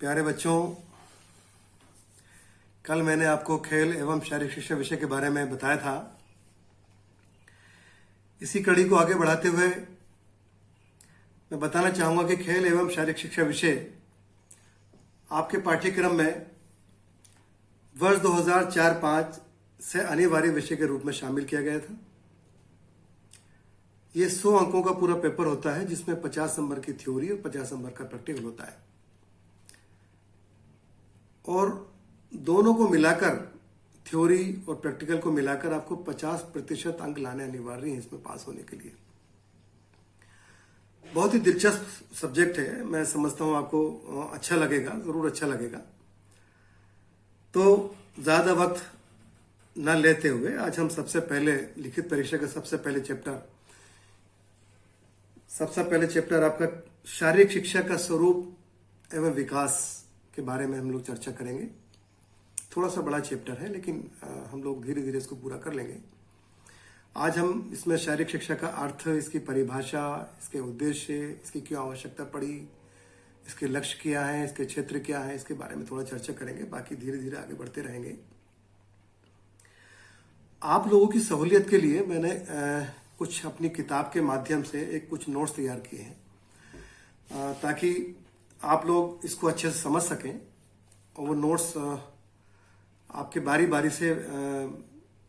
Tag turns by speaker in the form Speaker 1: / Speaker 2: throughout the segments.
Speaker 1: प्यारे बच्चों, कल मैंने आपको खेल एवं शारीरिक शिक्षा विषय के बारे में बताया था। इसी कड़ी को आगे बढ़ाते हुए मैं बताना चाहूंगा कि खेल एवं शारीरिक शिक्षा विषय आपके पाठ्यक्रम में वर्ष 2004-05 से अनिवार्य विषय के रूप में शामिल किया गया था। ये 100 अंकों का पूरा पेपर होता है, जिसमें 50 नंबर की थ्योरी और 50 नंबर का प्रैक्टिकल होता है, और दोनों को मिलाकर, थ्योरी और प्रैक्टिकल को मिलाकर आपको 50% अंक लाने अनिवार्य हैं इसमें पास होने के लिए। बहुत ही दिलचस्प सब्जेक्ट है, मैं समझता हूं आपको अच्छा लगेगा, जरूर अच्छा लगेगा। तो ज्यादा वक्त न लेते हुए आज हम सबसे पहले लिखित परीक्षा का सबसे पहले चैप्टर आपका शारीरिक शिक्षा का स्वरूप एवं विकास के बारे में हम लोग चर्चा करेंगे। थोड़ा सा बड़ा चैप्टर है, लेकिन हम लोग धीरे धीरे इसको पूरा कर लेंगे। आज हम इसमें शारीरिक शिक्षा का अर्थ, इसकी परिभाषा, इसके उद्देश्य, इसकी क्यों आवश्यकता पड़ी, इसके लक्ष्य क्या है, इसके क्षेत्र क्या है, इसके बारे में थोड़ा चर्चा करेंगे। बाकी धीरे धीरे आगे बढ़ते रहेंगे। आप लोगों की सहूलियत के लिए मैंने कुछ अपनी किताब के माध्यम से कुछ नोट्स तैयार किए हैं, ताकि आप लोग इसको अच्छे से समझ सकें, और वो नोट्स आपके बारी बारी से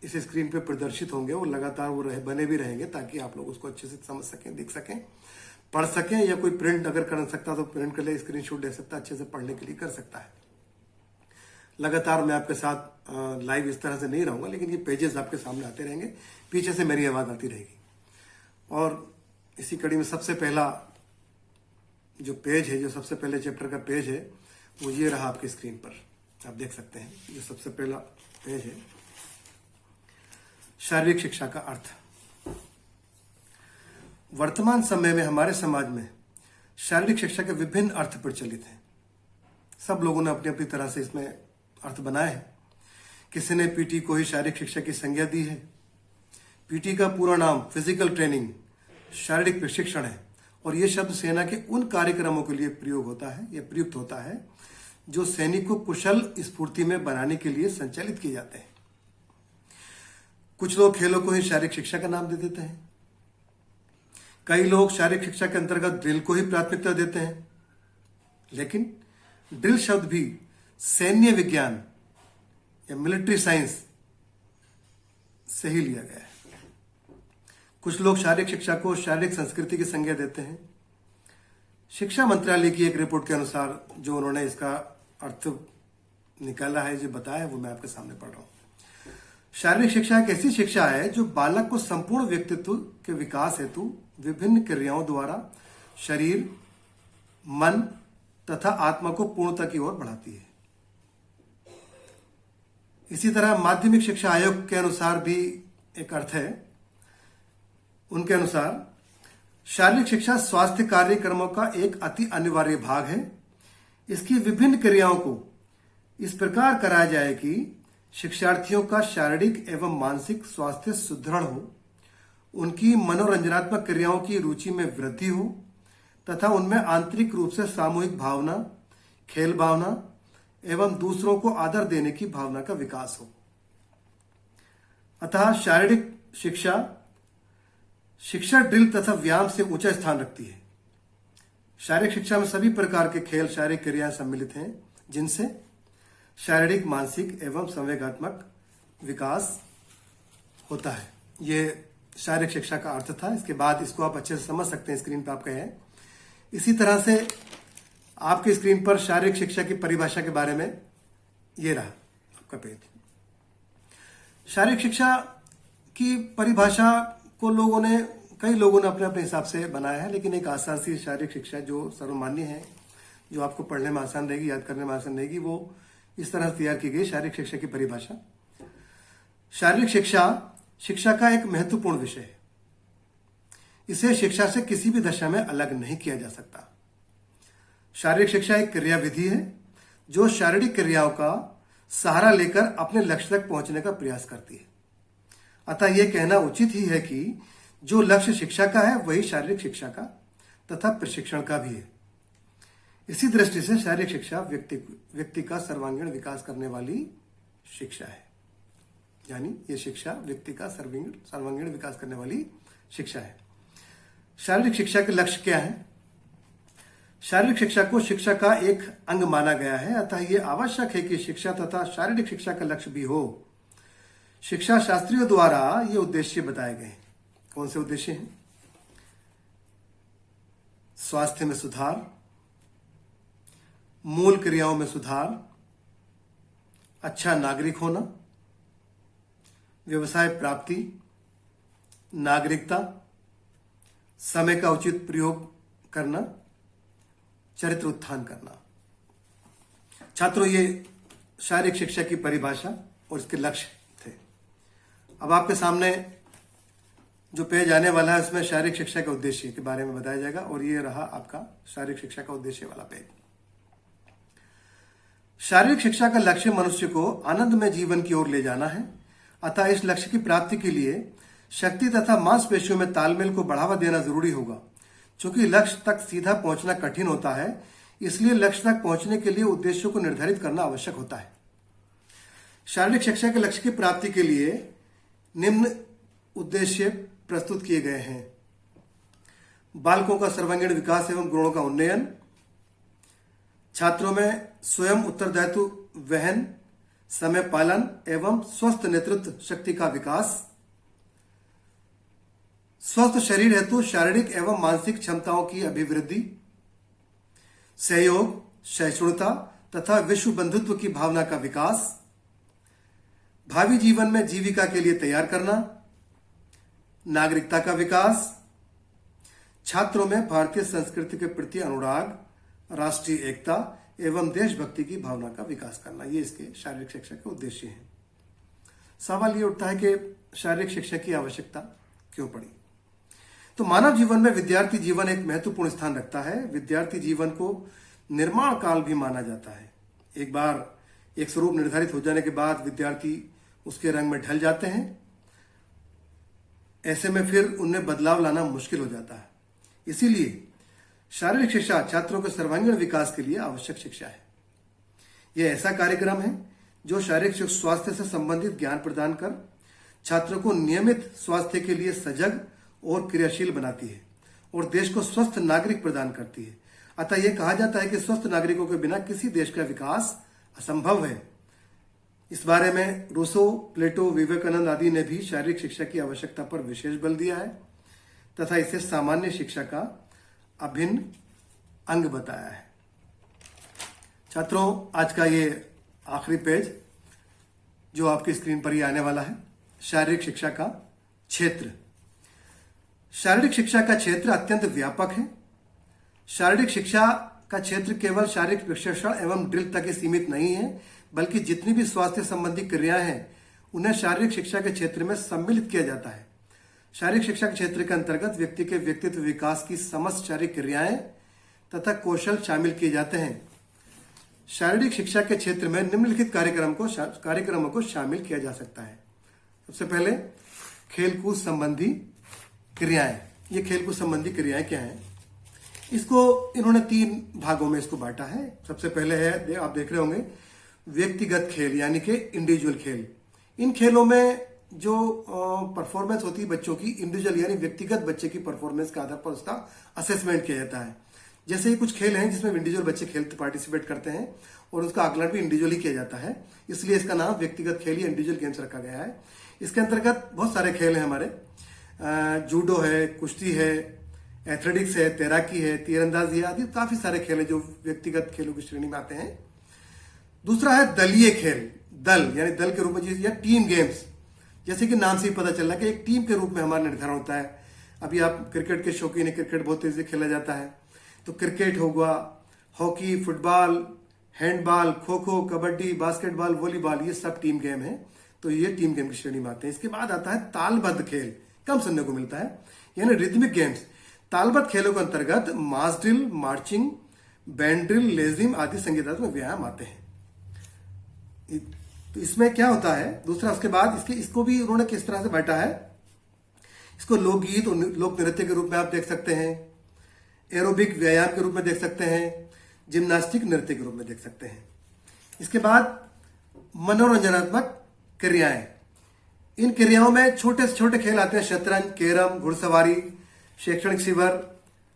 Speaker 1: इस स्क्रीन पे प्रदर्शित होंगे। वो लगातार बने भी रहेंगे, ताकि आप लोग उसको अच्छे से समझ सकें, देख सकें, पढ़ सकें, या कोई प्रिंट अगर कर सकता तो प्रिंट कर ले, स्क्रीनशॉट ले सकता, अच्छे से पढ़ने के लिए कर सकता है। लगातार मैं आपके साथ लाइव इस तरह से नहीं रहूंगा, लेकिन ये पेजेस आपके सामने आते रहेंगे, पीछे से मेरी आवाज आती रहेगी। और इसी कड़ी में सबसे पहला जो पेज है, जो सबसे पहले चैप्टर का पेज है, वो ये रहा आपकी स्क्रीन पर, आप देख सकते हैं। जो सबसे पहला पेज है, शारीरिक शिक्षा का अर्थ। वर्तमान समय में हमारे समाज में शारीरिक शिक्षा के विभिन्न अर्थ प्रचलित हैं। सब लोगों ने अपनी अपनी तरह से इसमें अर्थ बनाए हैं। किसी ने पीटी को ही शारीरिक शिक्षा की संज्ञा दी है। पीटी का पूरा नाम फिजिकल ट्रेनिंग, शारीरिक प्रशिक्षण है, और यह शब्द सेना के उन कार्यक्रमों के लिए प्रयुक्त होता है जो सैनिक को कुशल स्फूर्ति में बनाने के लिए संचालित किए जाते हैं। कुछ लोग खेलों को ही शारीरिक शिक्षा का नाम दे देते हैं। कई लोग शारीरिक शिक्षा के अंतर्गत ड्रिल को ही प्राथमिकता देते हैं, लेकिन ड्रिल शब्द भी सैन्य विज्ञान या मिलिट्री साइंस से ही लिया गया है। कुछ लोग शारीरिक शिक्षा को शारीरिक संस्कृति की संज्ञा देते हैं। शिक्षा मंत्रालय की एक रिपोर्ट के अनुसार जो उन्होंने इसका अर्थ निकाला है, जो बताया, वो मैं आपके सामने पढ़ रहा हूं। शारीरिक शिक्षा एक ऐसी शिक्षा है जो बालक को संपूर्ण व्यक्तित्व के विकास हेतु विभिन्न क्रियाओं द्वारा शरीर, मन तथा आत्मा को पूर्णता की ओर बढ़ाती है। इसी तरह माध्यमिक शिक्षा आयोग के अनुसार भी एक अर्थ है। उनके अनुसार शारीरिक शिक्षा स्वास्थ्य कार्यक्रमों का एक अति अनिवार्य भाग है। इसकी विभिन्न क्रियाओं को इस प्रकार कराया जाए कि शिक्षार्थियों का शारीरिक एवं मानसिक स्वास्थ्य सुदृढ़ हो, उनकी मनोरंजनात्मक क्रियाओं की रुचि में वृद्धि हो, तथा उनमें आंतरिक रूप से सामूहिक भावना, खेल भावना एवं दूसरों को आदर देने की भावना का विकास हो। अतः शारीरिक शिक्षा ड्रिल तथा व्यायाम से ऊंचा स्थान रखती है। शारीरिक शिक्षा में सभी प्रकार के खेल, शारीरिक क्रियाएं सम्मिलित हैं, जिनसे शारीरिक, मानसिक एवं संवेगात्मक विकास होता है। ये शारीरिक शिक्षा का अर्थ था। इसके बाद इसको आप अच्छे से समझ सकते हैं, स्क्रीन पर आपके हैं। इसी तरह से आपकी स्क्रीन पर शारीरिक शिक्षा की परिभाषा के बारे में ये रहा आपका पेज। शारीरिक शिक्षा की परिभाषा को कई लोगों ने अपने अपने हिसाब से बनाया है, लेकिन एक आसान सी शारीरिक शिक्षा जो सर्वमान्य है, जो आपको पढ़ने में आसान रहेगी, याद करने में आसान रहेगी, वो इस तरह से तैयार की गई शारीरिक शिक्षा की परिभाषा। शारीरिक शिक्षा का एक महत्वपूर्ण विषय है। इसे शिक्षा से किसी भी दशा में अलग नहीं किया जा सकता। शारीरिक शिक्षा एक क्रिया विधि है जो शारीरिक क्रियाओं का सहारा लेकर अपने लक्ष्य तक पहुंचने का प्रयास करती है। अतः यह कहना उचित ही है कि जो लक्ष्य शिक्षा का है, वही शारीरिक शिक्षा का तथा प्रशिक्षण का भी है। इसी दृष्टि से शारीरिक शिक्षा व्यक्ति का सर्वांगीण विकास करने वाली शिक्षा है। यानी ये शिक्षा व्यक्ति का सर्वांगीण विकास करने वाली शिक्षा है। शारीरिक शिक्षा के लक्ष्य क्या है? शारीरिक शिक्षा को शिक्षा का एक अंग माना गया है, अतः यह आवश्यक है कि शिक्षा तथा शारीरिक शिक्षा का लक्ष्य भी हो। शिक्षा शास्त्रियों द्वारा ये उद्देश्य बताए गए। कौन से उद्देश्य हैं? स्वास्थ्य में सुधार, मूल क्रियाओं में सुधार, अच्छा नागरिक होना, व्यवसाय प्राप्ति, नागरिकता, समय का उचित प्रयोग करना, चरित्र उत्थान करना। छात्रों, ये शारीरिक शिक्षा की परिभाषा और इसके लक्ष्य थे। अब आपके सामने जो पेज आने वाला है उसमें शारीरिक शिक्षा के उद्देश्य के बारे में बताया जाएगा, और ये रहा आपका शारीरिक शिक्षा का उद्देश्य वाला पेज। शारीरिक शिक्षा का लक्ष्य मनुष्य को आनंदमय जीवन की ओर ले जाना है, अतः इस लक्ष्य की प्राप्ति के लिए शक्ति तथा मांसपेशियों में तालमेल को बढ़ावा देना जरूरी होगा। चूंकि लक्ष्य तक सीधा पहुंचना कठिन होता है, इसलिए लक्ष्य तक पहुंचने के लिए उद्देश्यों को निर्धारित करना आवश्यक होता है। शारीरिक शिक्षा के लक्ष्य की प्राप्ति के लिए निम्न उद्देश्य प्रस्तुत किए गए हैं। बालकों का सर्वांगीण विकास एवं गुणों का उन्नयन, छात्रों में स्वयं उत्तरदायित्व वहन, समय पालन एवं स्वस्थ नेतृत्व शक्ति का विकास, स्वस्थ शरीर हेतु शारीरिक एवं मानसिक क्षमताओं की अभिवृद्धि, सहयोग, सहिष्णुता तथा विश्व बंधुत्व की भावना का विकास, भावी जीवन में जीविका के लिए तैयार करना, नागरिकता का विकास, छात्रों में भारतीय संस्कृति के प्रति अनुराग, राष्ट्रीय एकता एवं देशभक्ति की भावना का विकास करना। ये इसके शारीरिक शिक्षा के उद्देश्य हैं। सवाल ये उठता है कि शारीरिक शिक्षा की आवश्यकता क्यों पड़ी? तो मानव जीवन में विद्यार्थी जीवन एक महत्वपूर्ण स्थान रखता है। विद्यार्थी जीवन को निर्माण काल भी माना जाता है। एक बार एक स्वरूप निर्धारित हो जाने के बाद विद्यार्थी उसके रंग में ढल जाते हैं। ऐसे में फिर उनमें बदलाव लाना मुश्किल हो जाता है। इसीलिए शारीरिक शिक्षा छात्रों के सर्वांगीण विकास के लिए आवश्यक शिक्षा है। यह ऐसा कार्यक्रम है जो शारीरिक स्वास्थ्य से संबंधित ज्ञान प्रदान कर छात्रों को नियमित स्वास्थ्य के लिए सजग और क्रियाशील बनाती है और देश को स्वस्थ नागरिक प्रदान करती है। अतः यह कहा जाता है कि स्वस्थ नागरिकों के बिना किसी देश का विकास असंभव है। इस बारे में रूसो, प्लेटो, विवेकानंद आदि ने भी शारीरिक शिक्षा की आवश्यकता पर विशेष बल दिया है तथा इसे सामान्य शिक्षा का अभिन्न अंग बताया है। छात्रों, आज का ये आखिरी पेज जो आपकी स्क्रीन पर ही आने वाला है, शारीरिक शिक्षा का क्षेत्र। शारीरिक शिक्षा का क्षेत्र अत्यंत व्यापक है। शारीरिक शिक्षा का क्षेत्र केवल शारीरिक प्रशिक्षण एवं ड्रिल तक ही सीमित नहीं है, बल्कि जितनी भी स्वास्थ्य संबंधी क्रियाएं हैं उन्हें शारीरिक शिक्षा के क्षेत्र में सम्मिलित किया जाता है। शारीरिक शिक्षा के क्षेत्र के अंतर्गत व्यक्ति के व्यक्तित्व विकास की समस्त शारीरिक क्रियाएं तथा कौशल शामिल किए जाते हैं। शारीरिक शिक्षा के क्षेत्र में निम्नलिखित कार्यक्रमों को शामिल किया जा सकता है। सबसे पहले खेलकूद संबंधी क्रियाएं। ये खेलकूद संबंधी क्रियाएं क्या हैं? इसको इन्होंने 3 भागों में इसको बांटा है। सबसे पहले है, आप देख रहे होंगे, व्यक्तिगत खेल यानी कि इंडिविजुअल खेल। इन खेलों में जो परफॉर्मेंस होती है बच्चों की, इंडिविजुअल यानी व्यक्तिगत बच्चे की परफॉर्मेंस के आधार पर उसका असेसमेंट किया जाता है। जैसे ही कुछ खेल हैं जिसमें इंडिविजुअल बच्चे पार्टिसिपेट करते हैं और उसका आकलन भी इंडिविजुअली किया जाता है, इसलिए इसका नाम व्यक्तिगत खेल या इंडिविजुअल गेम्स रखा गया है। इसके अंतर्गत बहुत सारे खेल हैं हमारे। जूडो है, कुश्ती है, एथलेटिक्स है, तैराकी है, तीरंदाजी है, आदि काफी सारे खेल हैं जो व्यक्तिगत खेलों की श्रेणी में आते हैं। दूसरा है दलीय खेल। दल यानी दल के रूप में, या टीम गेम्स, जैसे कि नाम से ही पता चल रहा है कि एक टीम के रूप में हमारा निर्धारण होता है। अभी आप क्रिकेट के शौकीन है, क्रिकेट बहुत तेजी से खेला जाता है, तो क्रिकेट होगा, hockey, football, handball, kho kho, kabaddi, basketball, volleyball, ये सब टीम गेम है, तो ये टीम गेम की श्रेणी में आते हैं। इसके बाद आता है तालबद्ध खेल, कम सुनने को मिलता है, यानी रिदमिक गेम्स। तालबद्ध खेलों के अंतर्गत mass drill, marching, band drill, lezim आदि संगीतात्मक व्यायाम आते हैं। तो इसमें क्या होता है दूसरा, उसके बाद इसको भी उन्होंने किस तरह से बांटा है, इसको लोकगीत और लोक नृत्य के रूप में आप देख सकते हैं, एरोबिक व्यायाम के रूप में देख सकते हैं, जिम्नास्टिक नृत्य के रूप में देख सकते हैं। इसके बाद मनोरंजनात्मक क्रियाएं। इन क्रियाओं में छोटे से छोटे खेल आते हैं, शतरंज, कैरम, घुड़सवारी, शैक्षणिक शिविर,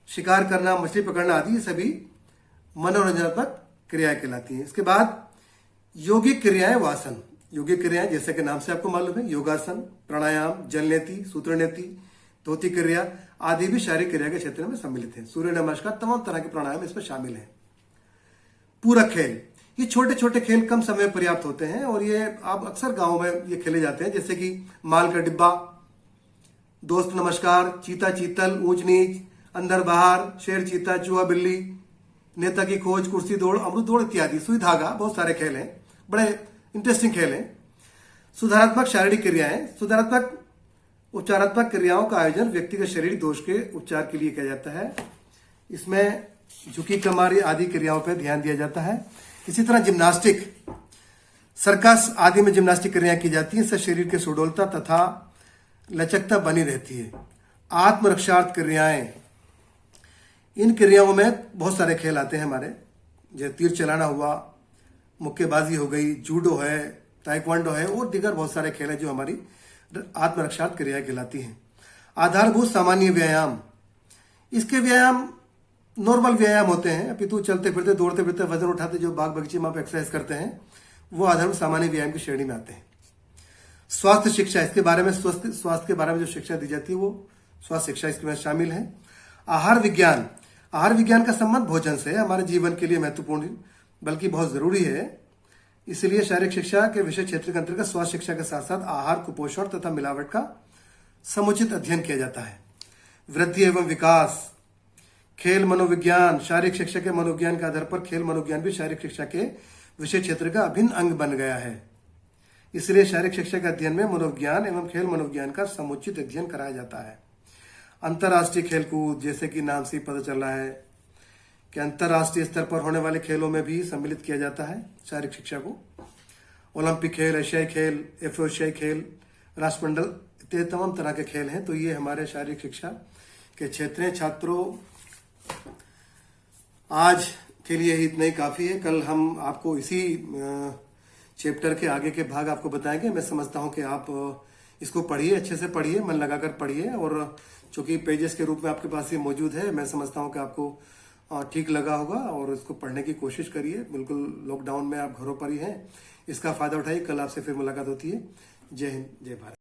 Speaker 1: शिकार करना, मछली पकड़ना आदि, ये सभी मनोरंजनात्मक क्रियाएं कहलाती हैं। इसके बाद यौगिक क्रियाएं व आसन। यौगिक क्रियाएं जैसे कि नाम से आपको मालूम है, योगासन, प्राणायाम, जलनेति, सूत्रनेति, धोती क्रिया आदि भी शारीरिक क्रिया के क्षेत्र में सम्मिलित है। सूर्य नमस्कार, तमाम तरह के प्राणायाम इसमें शामिल हैं। पूरक खेल, ये छोटे छोटे खेल कम समय में पर्याप्त होते हैं और ये आप अक्सर गांवों में ये खेले जाते हैं, जैसे कि माल का डिब्बा, दोस्त नमस्कार, चीता चीतल, ऊंच नीच, अंदर बाहर, शेर चीता, चूहा बिल्ली, नेता की खोज, कुर्सी दौड़, अमृत दौड़ इत्यादि, सुई धागा, बहुत सारे खेल हैं, बड़े इंटरेस्टिंग खेल हैं। सुधारात्मक शारीरिक क्रियाएं। सुधारात्मक उपचारात्मक क्रियाओं का आयोजन व्यक्तिगत शारीरिक दोष के उपचार के लिए किया जाता है। इसमें झुकी कमर आदि क्रियाओं पर ध्यान दिया जाता है। इसी तरह जिम्नास्टिक, सर्कस आदि में जिम्नास्टिक क्रियाएं की जाती हैं। इससे शरीर की सुडौलता तथा लचकता बनी रहती है। आत्मरक्षार्थ क्रियाएं, इन क्रियाओं में बहुत सारे खेल आते हैं हमारे, जैसे तीर चलाना हुआ, मुक्केबाजी हो गई, जूडो है, ताइक्वांडो है और दीगर बहुत सारे खेल हैं जो हमारी आत्मरक्षार्थ क्रिया कहलाती हैं। आधारभूत सामान्य व्यायाम, इसके व्यायाम नॉर्मल व्यायाम होते हैं, अपितु चलते फिरते, दौड़ते फिरते, वजन उठाते जो बाग बगीचे में आप एक्सरसाइज करते हैं, वो आधारभूत सामान्य व्यायाम की श्रेणी में आते हैं। स्वास्थ्य शिक्षा, इसके बारे में स्वास्थ्य के बारे में जो शिक्षा दी जाती है वो स्वास्थ्य शिक्षा इसके में शामिल है। आहार विज्ञान, आहार विज्ञान का संबंध भोजन से हमारे जीवन के लिए महत्वपूर्ण बल्कि बहुत जरूरी है। इसलिए शारीरिक शिक्षा के विषय क्षेत्र के अंतर्गत स्वास्थ्य शिक्षा के साथ साथ आहार, कुपोषण तथा मिलावट का समुचित अध्ययन किया जाता है। वृद्धि एवं विकास, खेल मनोविज्ञान, शारीरिक शिक्षा के मनोविज्ञान के आधार पर खेल मनोविज्ञान भी शारीरिक शिक्षा के विषय क्षेत्र का अभिन्न अंग बन गया है। इसलिए शारीरिक शिक्षा के अध्ययन में मनोविज्ञान एवं खेल मनोविज्ञान का समुचित अध्ययन कराया जाता है। अंतर्राष्ट्रीय खेलकूद, जैसे कि नाम से ही पता चल रहा है कि अंतर्राष्ट्रीय स्तर पर होने वाले खेलों में भी सम्मिलित किया जाता है शारीरिक शिक्षा को। ओलंपिक खेल, एशियाई खेल, एशियाई खेल, राष्ट्रमंडल इत्यादि तमाम तरह के खेल हैं। तो ये हमारे शारीरिक शिक्षा के क्षेत्र हैं। छात्रों, आज के लिए ही इतना ही काफी है। कल हम आपको इसी चैप्टर के आगे के भाग आपको बताएंगे। मैं समझता हूं कि आप इसको पढ़िए, अच्छे से पढ़िए, मन लगाकर पढ़िए, और चूंकि पेजेस के रूप में आपके पास ये मौजूद है, मैं समझता हूं कि आपको ठीक लगा होगा और इसको पढ़ने की कोशिश करिए। बिल्कुल लॉकडाउन में आप घरों पर ही हैं, इसका फायदा उठाइए। कल आपसे फिर मुलाकात होती है। जय हिंद, जय भारत।